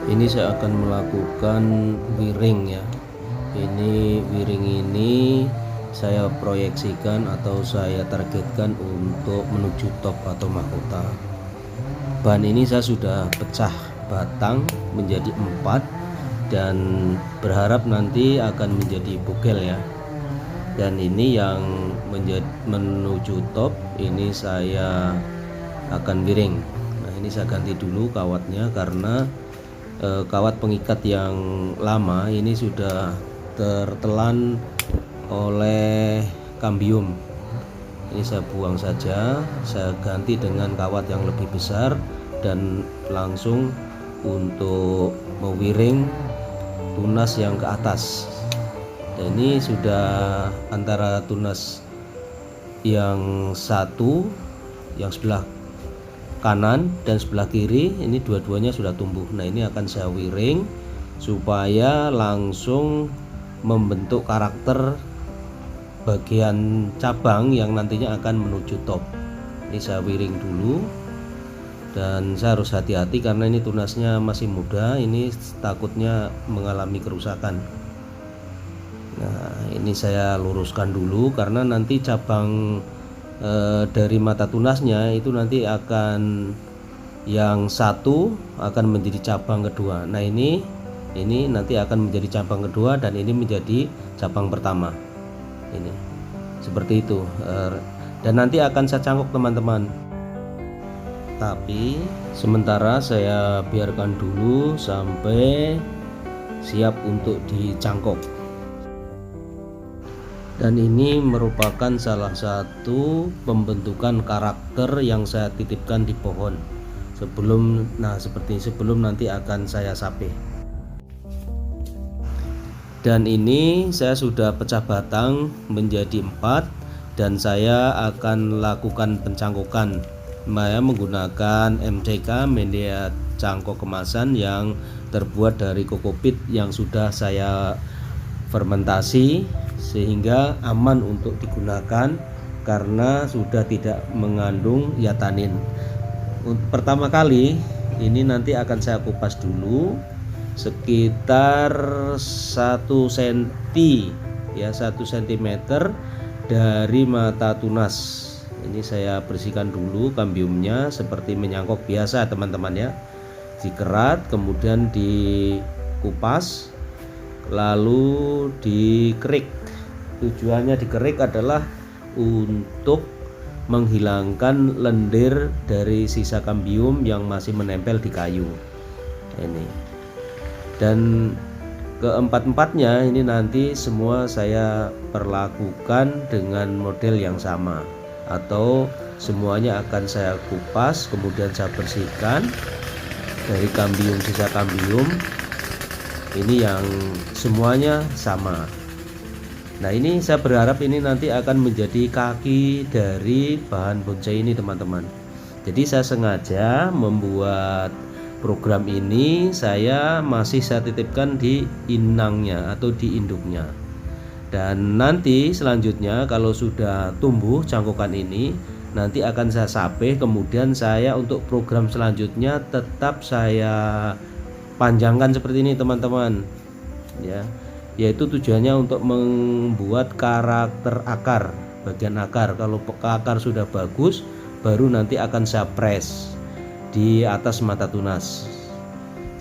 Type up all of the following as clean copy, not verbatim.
Ini saya akan melakukan wiring ya. Ini wiring ini saya proyeksikan atau saya targetkan untuk menuju top atau mahkota. Bahan ini saya sudah pecah batang menjadi 4 dan berharap nanti akan menjadi bugel ya. Dan ini yang menuju top ini saya akan wiring. Nah, ini saya ganti dulu kawatnya karena kawat pengikat yang lama ini sudah tertelan oleh kambium. Ini saya buang saja, saya ganti dengan kawat yang lebih besar dan langsung untuk mewiring tunas yang ke atas. Dan ini sudah antara tunas yang satu, yang sebelah kanan dan sebelah kiri, ini dua-duanya sudah tumbuh. Nah, ini akan saya wiring supaya langsung membentuk karakter bagian cabang yang nantinya akan menuju top. Ini saya wiring dulu dan saya harus hati-hati karena ini tunasnya masih muda, ini takutnya mengalami kerusakan. Nah, ini saya luruskan dulu karena nanti cabang dari mata tunasnya itu nanti akan yang satu akan menjadi cabang kedua. Nah, ini nanti akan menjadi cabang kedua dan ini menjadi cabang pertama. Ini seperti itu, dan nanti akan saya cangkok teman-teman. Tapi sementara saya biarkan dulu sampai siap untuk dicangkok. Dan ini merupakan salah satu pembentukan karakter yang saya titipkan di pohon sebelum nanti akan saya sape. Dan ini saya sudah pecah batang menjadi 4 dan saya akan lakukan pencangkokan menggunakan MCK, media cangkok kemasan yang terbuat dari kokopit yang sudah saya fermentasi sehingga aman untuk digunakan karena sudah tidak mengandung yatanin. Pertama kali ini nanti akan saya kupas dulu sekitar 1 cm ya, 1 cm dari mata tunas. Ini saya bersihkan dulu kambiumnya seperti menyangkok biasa teman-teman ya. Dikerat kemudian dikupas lalu dikerik. Tujuannya dikerik adalah untuk menghilangkan lendir dari sisa kambium yang masih menempel di kayu ini. Dan keempat-empatnya ini nanti semua saya perlakukan dengan model yang sama atau semuanya akan saya kupas kemudian saya bersihkan dari kambium, sisa kambium ini yang semuanya sama. Nah, ini saya berharap ini nanti akan menjadi kaki dari bahan bonsai ini teman-teman. Jadi saya sengaja membuat program ini saya titipkan di inangnya atau di induknya. Dan nanti selanjutnya kalau sudah tumbuh cangkokan ini nanti akan saya sape, kemudian saya untuk program selanjutnya tetap saya panjangkan seperti ini teman-teman ya, yaitu tujuannya untuk membuat karakter akar, bagian akar. Kalau akar sudah bagus baru nanti akan saya press di atas mata tunas.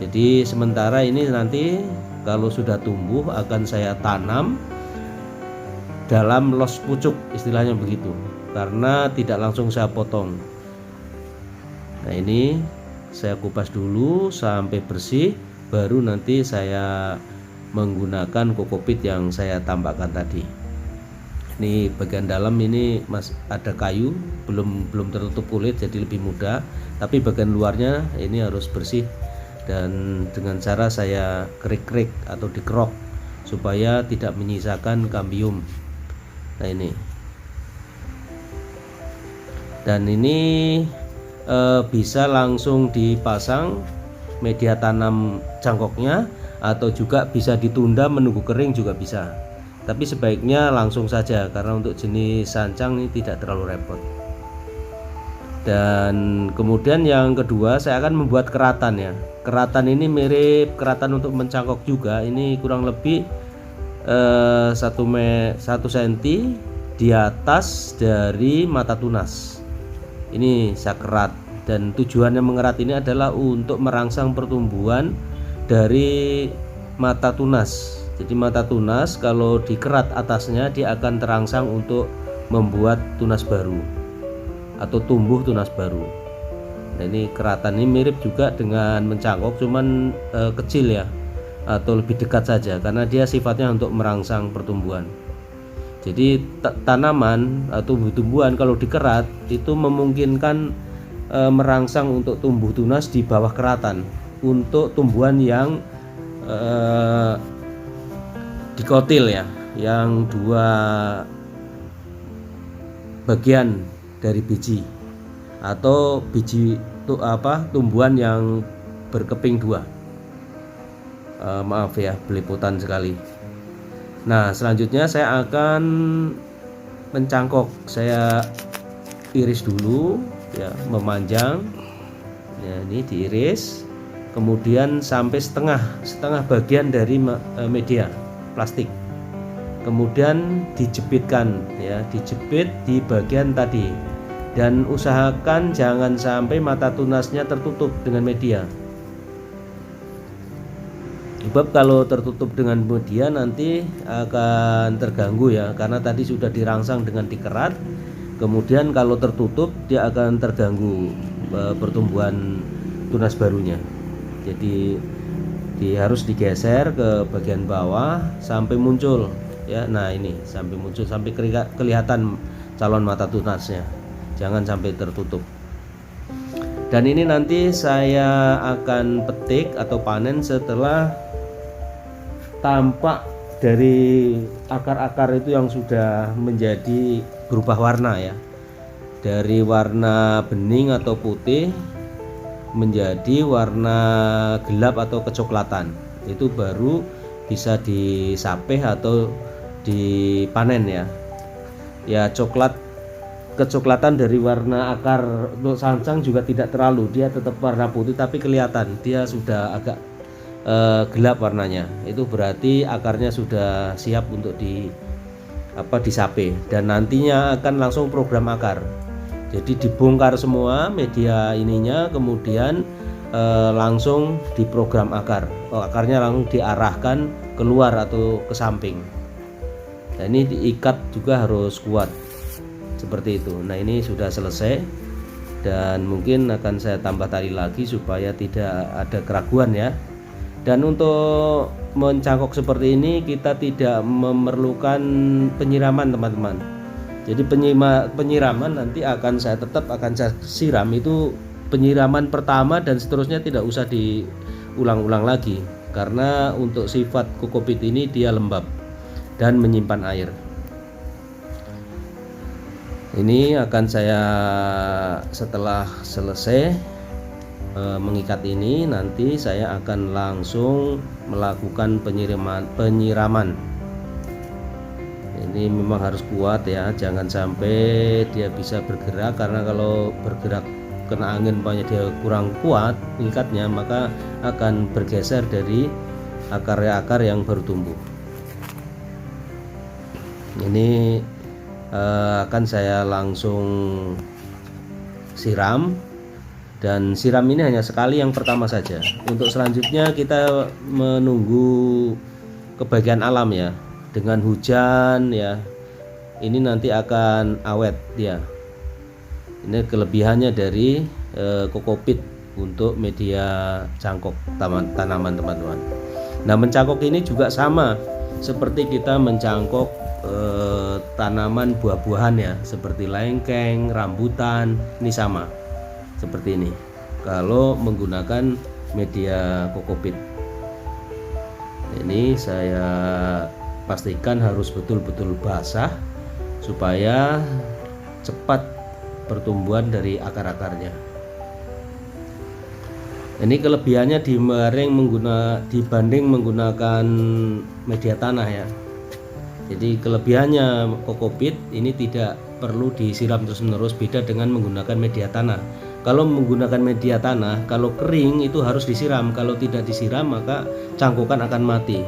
Jadi sementara ini nanti kalau sudah tumbuh akan saya tanam dalam los pucuk, istilahnya begitu, karena tidak langsung saya potong. Nah, ini saya kupas dulu sampai bersih baru nanti saya menggunakan kokopit yang saya tambahkan tadi. Ini bagian dalam ini ada kayu, belum tertutup kulit jadi lebih mudah, tapi bagian luarnya ini harus bersih dan dengan cara saya kerik-kerik atau dikerok supaya tidak menyisakan kambium. Nah, ini dan ini bisa langsung dipasang media tanam cangkoknya atau juga bisa ditunda menunggu kering juga bisa, tapi sebaiknya langsung saja karena untuk jenis sancang ini tidak terlalu repot. Dan kemudian yang kedua saya akan membuat keratan ya. Keratan ini mirip keratan untuk mencangkok juga. Ini kurang lebih 1 cm di atas dari mata tunas. Ini saya kerat, dan tujuannya mengerat ini adalah untuk merangsang pertumbuhan dari mata tunas. Jadi mata tunas kalau dikerat atasnya dia akan terangsang untuk membuat tunas baru atau tumbuh tunas baru. Nah, ini keratan ini mirip juga dengan mencangkok, cuman kecil ya, atau lebih dekat saja karena dia sifatnya untuk merangsang pertumbuhan. Jadi tanaman atau tumbuhan kalau dikerat itu memungkinkan merangsang untuk tumbuh tunas di bawah keratan untuk tumbuhan yang dikotil ya, yang 2 bagian dari biji, atau biji tumbuhan yang berkeping 2. Maaf ya, belepotan sekali. Nah, selanjutnya saya akan mencangkok. Saya iris dulu ya, memanjang ya, ini diiris, kemudian sampai setengah bagian dari media plastik, kemudian dijepitkan ya, dijepit di bagian tadi, dan usahakan jangan sampai mata tunasnya tertutup dengan media. Sebab kalau tertutup dengan media nanti akan terganggu ya, karena tadi sudah dirangsang dengan dikerat. Kemudian kalau tertutup dia akan terganggu pertumbuhan tunas barunya. Jadi harus digeser ke bagian bawah sampai muncul ya. Nah, ini sampai muncul, sampai kelihatan calon mata tunasnya. Jangan sampai tertutup. Dan ini nanti saya akan petik atau panen setelah tampak dari akar-akar itu yang sudah menjadi berubah warna ya, dari warna bening atau putih menjadi warna gelap atau kecoklatan. Itu baru bisa disapeh atau dipanen ya. Ya, kecoklatan dari warna akar untuk sangsang juga tidak terlalu, dia tetap warna putih tapi kelihatan dia sudah agak gelap warnanya. Itu berarti akarnya sudah siap untuk disape, dan nantinya akan langsung program akar. Jadi dibongkar semua media ininya, kemudian langsung diprogram akar. Akarnya langsung diarahkan keluar atau ke samping. Nah, ini diikat juga harus kuat seperti itu. Nah, ini sudah selesai, dan mungkin akan saya tambah tali lagi supaya tidak ada keraguan ya. Dan untuk mencangkok seperti ini kita tidak memerlukan penyiraman teman-teman. Jadi penyiraman nanti saya tetap akan siram, itu penyiraman pertama dan seterusnya tidak usah diulang-ulang lagi, karena untuk sifat kokopit ini dia lembab dan menyimpan air. Ini akan saya, setelah selesai mengikat ini, nanti saya akan langsung melakukan penyiraman. Ini memang harus kuat ya, jangan sampai dia bisa bergerak, karena kalau bergerak kena angin banyak dia kurang kuat ikatnya, maka akan bergeser dari akar-akar yang baru tumbuh. Ini akan saya langsung siram, dan siram ini hanya sekali yang pertama saja. Untuk selanjutnya kita menunggu kebahagiaan alam ya, dengan hujan ya. Ini nanti akan awet dia. Ini kelebihannya dari kokopit untuk media cangkok tanaman teman-teman. Nah, mencangkok ini juga sama seperti kita mencangkok tanaman buah-buahan ya, seperti lengkeng, rambutan. Ini sama seperti ini kalau menggunakan media kokopit. Ini saya pastikan harus betul-betul basah supaya cepat pertumbuhan dari akar-akarnya. Ini kelebihannya dibanding menggunakan media tanah ya. Jadi kelebihannya kokopit ini tidak perlu disiram terus-menerus, beda dengan menggunakan media tanah. Kalau menggunakan media tanah, kalau kering itu harus disiram. Kalau tidak disiram maka cangkukan akan mati.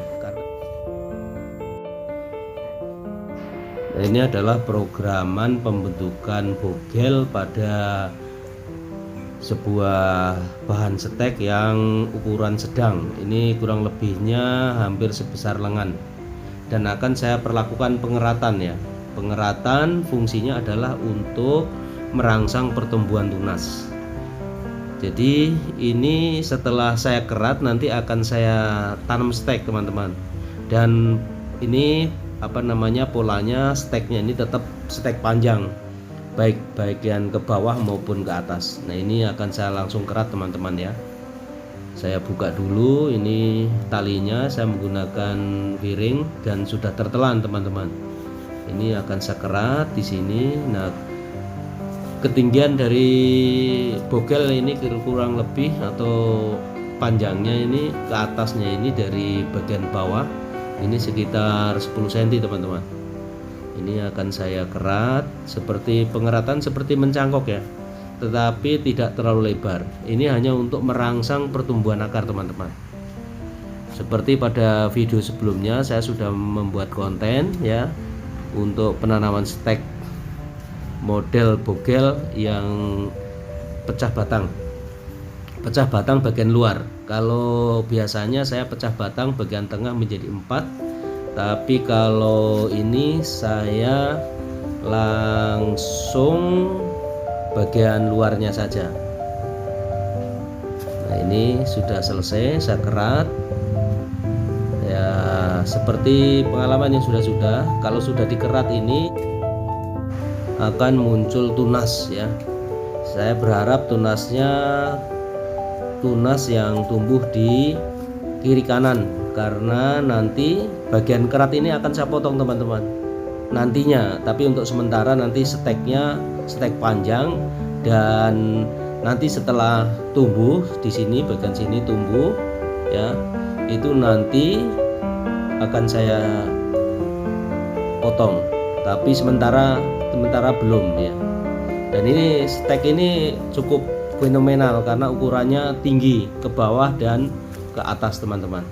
Nah, ini adalah programan pembentukan bogel pada sebuah bahan setek yang ukuran sedang. Ini kurang lebihnya hampir sebesar lengan. Dan akan saya perlakukan pengeratan ya. Pengeratan fungsinya adalah untuk merangsang pertumbuhan tunas. Jadi ini setelah saya kerat nanti akan saya tanam stek teman-teman. Dan ini polanya steknya ini tetap stek panjang, baik bagian ke bawah maupun ke atas. Nah ini akan saya langsung kerat teman-teman ya. Saya buka dulu ini talinya, saya menggunakan piring dan sudah tertelan teman-teman. Ini akan saya kerat di sini. Nah, ketinggian dari bogel ini kurang lebih atau panjangnya ini ke atasnya ini dari bagian bawah ini sekitar 10 cm teman-teman. Ini akan saya kerat seperti pengeratan seperti mencangkok ya, tetapi tidak terlalu lebar. Ini hanya untuk merangsang pertumbuhan akar teman-teman. Seperti pada video sebelumnya saya sudah membuat konten ya untuk penanaman stek model bogel yang pecah batang bagian luar. Kalau biasanya saya pecah batang bagian tengah menjadi 4, tapi kalau ini saya langsung bagian luarnya saja. Nah ini sudah selesai, saya kerat ya seperti pengalaman yang sudah kalau sudah dikerat ini akan muncul tunas ya. Saya berharap tunasnya tunas yang tumbuh di kiri kanan, karena nanti bagian kerat ini akan saya potong teman-teman nantinya. Tapi untuk sementara nanti steknya stek panjang, dan nanti setelah tumbuh di sini bagian sini tumbuh ya, itu nanti akan saya potong, tapi sementara belum ya. Dan ini stek ini cukup fenomenal karena ukurannya tinggi ke bawah dan ke atas teman-teman.